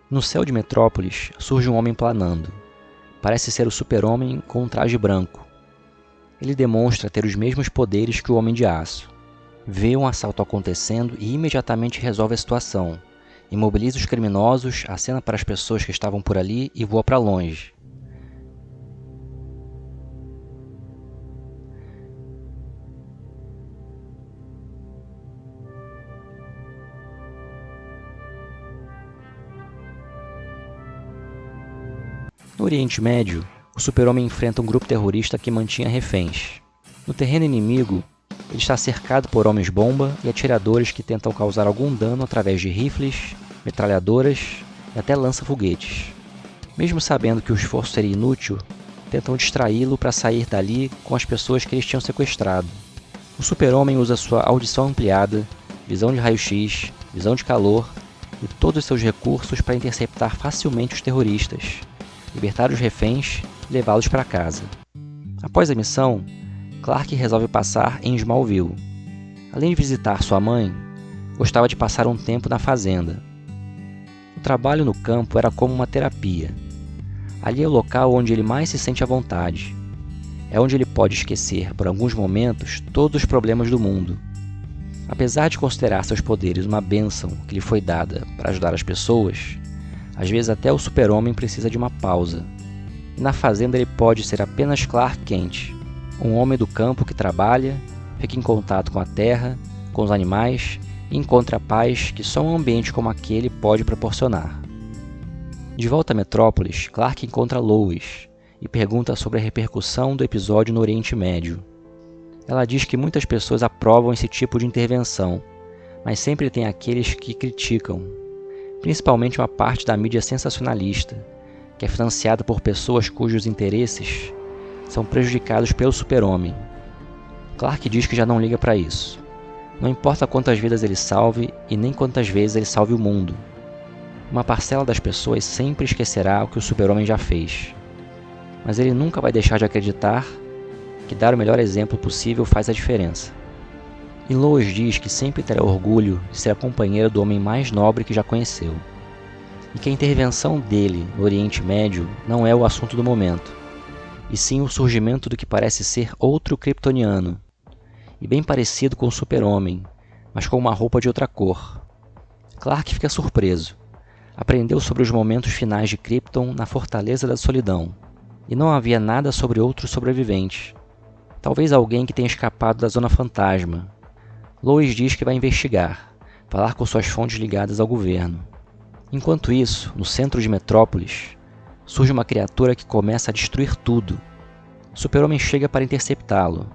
No céu de Metrópolis surge um homem planando. Parece ser o Super-Homem com um traje branco. Ele demonstra ter os mesmos poderes que o Homem de Aço. Vê um assalto acontecendo e imediatamente resolve a situação. Imobiliza os criminosos, acena para as pessoas que estavam por ali e voa para longe. No Oriente Médio, o Super-Homem enfrenta um grupo terrorista que mantinha reféns. No terreno inimigo, ele está cercado por homens-bomba e atiradores que tentam causar algum dano através de rifles, metralhadoras e até lança-foguetes. Mesmo sabendo que o esforço seria inútil, tentam distraí-lo para sair dali com as pessoas que eles tinham sequestrado. O Super-Homem usa sua audição ampliada, visão de raio-x, visão de calor e todos os seus recursos para interceptar facilmente os terroristas, libertar os reféns e levá-los para casa. Após a missão, Clark resolve passar em Smallville. Além de visitar sua mãe, gostava de passar um tempo na fazenda. O trabalho no campo era como uma terapia. Ali é o local onde ele mais se sente à vontade. É onde ele pode esquecer, por alguns momentos, todos os problemas do mundo. Apesar de considerar seus poderes uma bênção que lhe foi dada para ajudar as pessoas, às vezes até o Super-Homem precisa de uma pausa. E na fazenda ele pode ser apenas Clark Kent, um homem do campo que trabalha, fica em contato com a terra, com os animais e encontra a paz que só um ambiente como aquele pode proporcionar. De volta a Metrópolis, Clark encontra Lois e pergunta sobre a repercussão do episódio no Oriente Médio. Ela diz que muitas pessoas aprovam esse tipo de intervenção, mas sempre tem aqueles que criticam, principalmente uma parte da mídia sensacionalista, que é financiada por pessoas cujos interesses são prejudicados pelo Super-Homem. Clark diz que já não liga para isso. Não importa quantas vidas ele salve e nem quantas vezes ele salve o mundo. Uma parcela das pessoas sempre esquecerá o que o Super-Homem já fez. Mas ele nunca vai deixar de acreditar que dar o melhor exemplo possível faz a diferença. E Lois diz que sempre terá orgulho de ser a companheira do homem mais nobre que já conheceu. E que a intervenção dele no Oriente Médio não é o assunto do momento, e sim o surgimento do que parece ser outro kryptoniano, e bem parecido com o Super-Homem, mas com uma roupa de outra cor. Clark fica surpreso. Aprendeu sobre os momentos finais de Krypton na Fortaleza da Solidão, e não havia nada sobre outros sobreviventes. Talvez alguém que tenha escapado da Zona Fantasma. Lois diz que vai investigar, falar com suas fontes ligadas ao governo. Enquanto isso, no centro de Metrópolis, surge uma criatura que começa a destruir tudo. Super-Homem chega para interceptá-lo.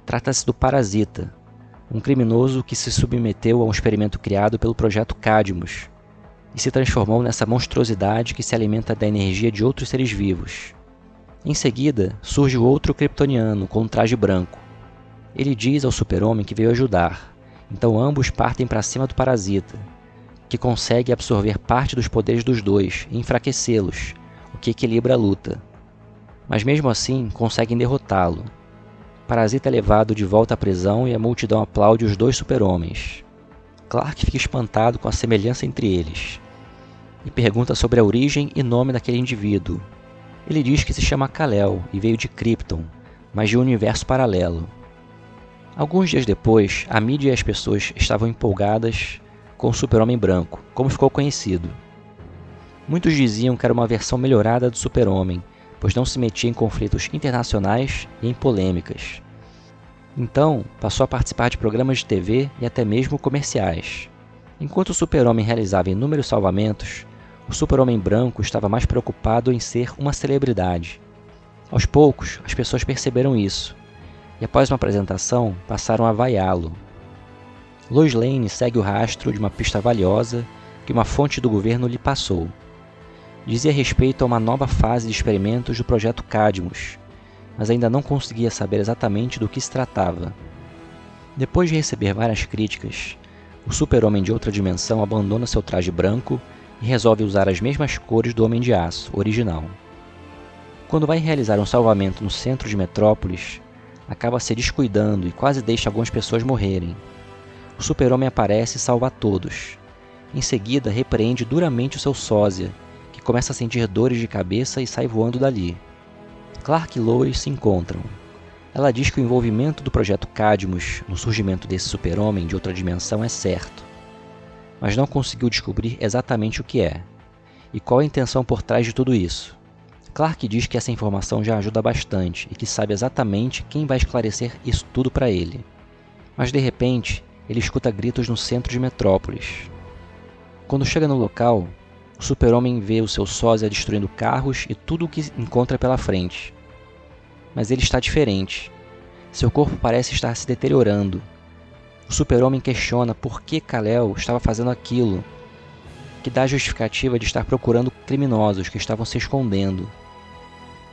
Trata-se do Parasita, um criminoso que se submeteu a um experimento criado pelo Projeto Cadmus e se transformou nessa monstruosidade que se alimenta da energia de outros seres vivos. Em seguida, surge o outro kryptoniano com um traje branco. Ele diz ao Super-Homem que veio ajudar, então ambos partem para cima do Parasita, que consegue absorver parte dos poderes dos dois e enfraquecê-los, o que equilibra a luta. Mas mesmo assim, conseguem derrotá-lo. O Parasita é levado de volta à prisão e a multidão aplaude os dois Super-Homens. Clark fica espantado com a semelhança entre eles e pergunta sobre a origem e nome daquele indivíduo. Ele diz que se chama Kal-El e veio de Krypton, mas de um universo paralelo. Alguns dias depois, a mídia e as pessoas estavam empolgadas com o Super-Homem branco, como ficou conhecido. Muitos diziam que era uma versão melhorada do Super-Homem, pois não se metia em conflitos internacionais e em polêmicas. Então, passou a participar de programas de TV e até mesmo comerciais. Enquanto o Super-Homem realizava inúmeros salvamentos, o Super-Homem branco estava mais preocupado em ser uma celebridade. Aos poucos, as pessoas perceberam isso, e após uma apresentação, passaram a vaiá-lo. Lois Lane segue o rastro de uma pista valiosa que uma fonte do governo lhe passou. Dizia respeito a uma nova fase de experimentos do Projeto Cadmus, mas ainda não conseguia saber exatamente do que se tratava. Depois de receber várias críticas, o Super-Homem de outra dimensão abandona seu traje branco e resolve usar as mesmas cores do Homem de Aço, original. Quando vai realizar um salvamento no centro de Metrópolis, acaba se descuidando e quase deixa algumas pessoas morrerem. O Super-Homem aparece e salva todos, Em seguida, repreende duramente o seu sósia, que começa a sentir dores de cabeça e sai voando dali. Clark e Lois se encontram. Ela diz que o envolvimento do Projeto Cadmus no surgimento desse super-homem de outra dimensão é certo, mas não conseguiu descobrir exatamente o que é, e qual a intenção por trás de tudo isso. Clark diz que essa informação já ajuda bastante e que sabe exatamente quem vai esclarecer isso tudo para ele. Mas de repente, ele escuta gritos no centro de Metrópolis. Quando chega no local, o super-homem vê o seu sósia destruindo carros e tudo o que encontra pela frente. Mas ele está diferente. Seu corpo parece estar se deteriorando. O super-homem questiona por que Kal-El estava fazendo aquilo, que dá a justificativa de estar procurando criminosos que estavam se escondendo.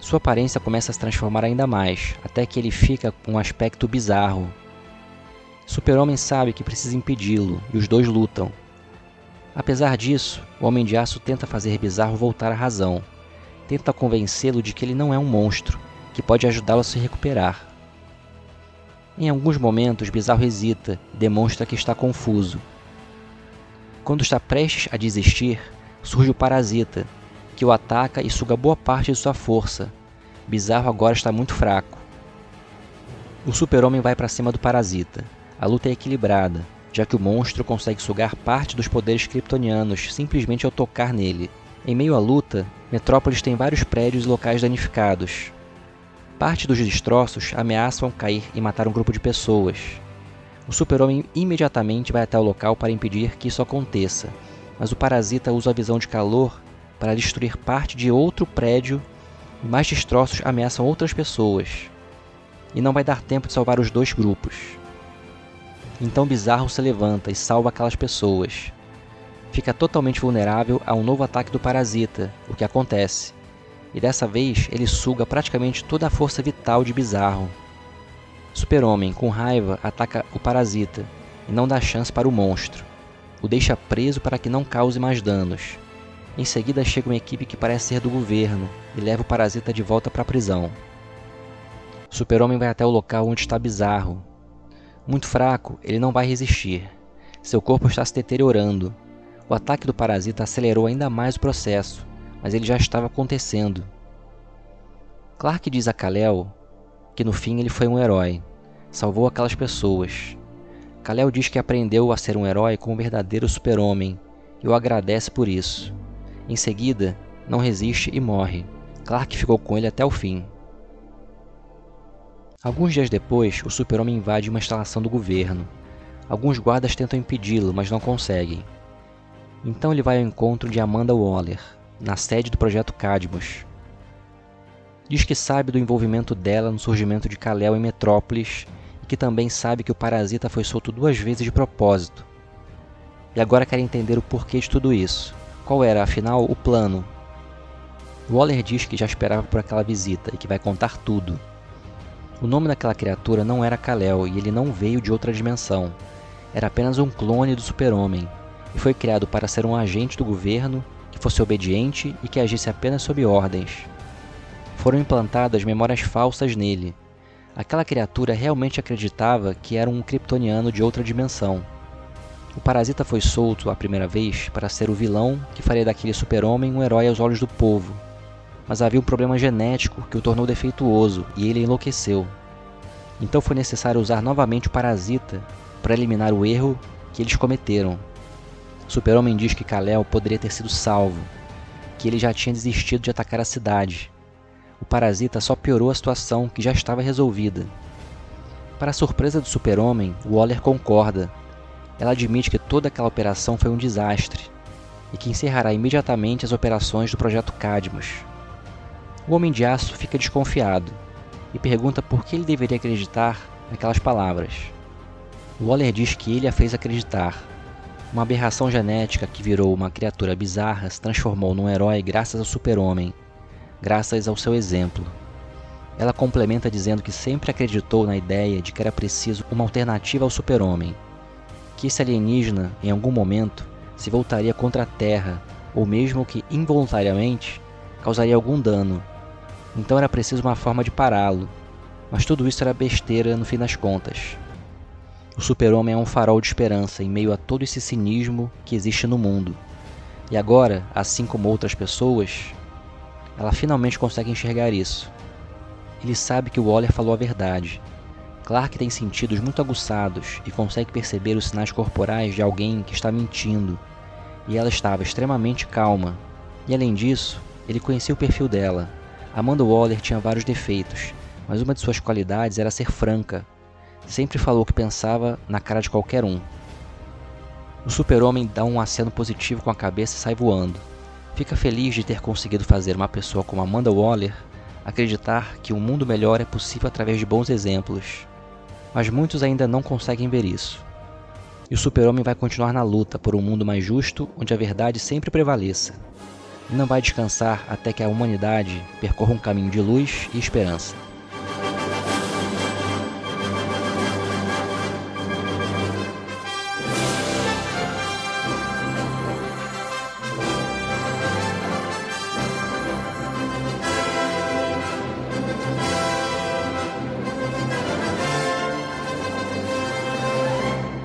Sua aparência começa a se transformar ainda mais, até que ele fica com um aspecto bizarro. Super-Homem sabe que precisa impedi-lo, e os dois lutam. Apesar disso, o Homem de Aço tenta fazer Bizarro voltar à razão. Tenta convencê-lo de que ele não é um monstro, que pode ajudá-lo a se recuperar. Em alguns momentos, Bizarro hesita e demonstra que está confuso. Quando está prestes a desistir, surge o Parasita, que o ataca e suga boa parte de sua força. Bizarro agora está muito fraco. O Super-Homem vai para cima do Parasita. A luta é equilibrada, já que o monstro consegue sugar parte dos poderes kryptonianos simplesmente ao tocar nele. Em meio à luta, Metrópolis tem vários prédios e locais danificados. Parte dos destroços ameaçam cair e matar um grupo de pessoas. O Super-Homem imediatamente vai até o local para impedir que isso aconteça, mas o Parasita usa a visão de calor para destruir parte de outro prédio e mais destroços ameaçam outras pessoas. E não vai dar tempo de salvar os dois grupos. Então Bizarro se levanta e salva aquelas pessoas. Fica totalmente vulnerável a um novo ataque do Parasita, o que acontece. E dessa vez ele suga praticamente toda a força vital de Bizarro. Super-Homem, com raiva, ataca o Parasita e não dá chance para o monstro. O deixa preso para que não cause mais danos. Em seguida chega uma equipe que parece ser do governo e leva o Parasita de volta para a prisão. Super-Homem vai até o local onde está Bizarro. Muito fraco, ele não vai resistir. Seu corpo está se deteriorando. O ataque do Parasita acelerou ainda mais o processo, mas ele já estava acontecendo. Clark diz a Kal-El que no fim ele foi um herói. Salvou aquelas pessoas. Kal-El diz que aprendeu a ser um herói com um verdadeiro super-homem e o agradece por isso. Em seguida, não resiste e morre. Clark ficou com ele até o fim. Alguns dias depois, o Super-Homem invade uma instalação do governo. Alguns guardas tentam impedi-lo, mas não conseguem. Então ele vai ao encontro de Amanda Waller, na sede do Projeto Cadmus. Diz que sabe do envolvimento dela no surgimento de Kal-El em Metrópolis e que também sabe que o Parasita foi solto 2 vezes de propósito. E agora quer entender o porquê de tudo isso. Qual era, afinal, o plano? Waller diz que já esperava por aquela visita e que vai contar tudo. O nome daquela criatura não era Kal-El e ele não veio de outra dimensão. Era apenas um clone do Super-Homem e foi criado para ser um agente do governo que fosse obediente e que agisse apenas sob ordens. Foram implantadas memórias falsas nele. Aquela criatura realmente acreditava que era um kryptoniano de outra dimensão. O Parasita foi solto a primeira vez para ser o vilão que faria daquele super-homem um herói aos olhos do povo. Mas havia um problema genético que o tornou defeituoso e ele enlouqueceu. Então foi necessário usar novamente o Parasita para eliminar o erro que eles cometeram. O Super-Homem diz que Kal-El poderia ter sido salvo, que ele já tinha desistido de atacar a cidade. O Parasita só piorou a situação que já estava resolvida. Para a surpresa do Super-Homem, Waller concorda. Ela admite que toda aquela operação foi um desastre e que encerrará imediatamente as operações do Projeto Cadmus. O Homem de Aço fica desconfiado e pergunta por que ele deveria acreditar naquelas palavras. Waller diz que ele a fez acreditar. Uma aberração genética que virou uma criatura bizarra se transformou num herói graças ao Super-Homem, graças ao seu exemplo. Ela complementa dizendo que sempre acreditou na ideia de que era preciso uma alternativa ao Super-Homem, que esse alienígena, em algum momento, se voltaria contra a Terra, ou mesmo que involuntariamente causaria algum dano. Então era preciso uma forma de pará-lo, mas tudo isso era besteira no fim das contas. O Super-Homem é um farol de esperança em meio a todo esse cinismo que existe no mundo. E agora, assim como outras pessoas, ela finalmente consegue enxergar isso. Ele sabe que o Waller falou a verdade. Clark tem sentidos muito aguçados e consegue perceber os sinais corporais de alguém que está mentindo. E ela estava extremamente calma. E além disso, ele conhecia o perfil dela. Amanda Waller tinha vários defeitos, mas uma de suas qualidades era ser franca. Sempre falou o que pensava na cara de qualquer um. O Super-Homem dá um aceno positivo com a cabeça e sai voando. Fica feliz de ter conseguido fazer uma pessoa como Amanda Waller acreditar que um mundo melhor é possível através de bons exemplos. Mas muitos ainda não conseguem ver isso. E o Super-Homem vai continuar na luta por um mundo mais justo, onde a verdade sempre prevaleça. E não vai descansar até que a humanidade percorra um caminho de luz e esperança.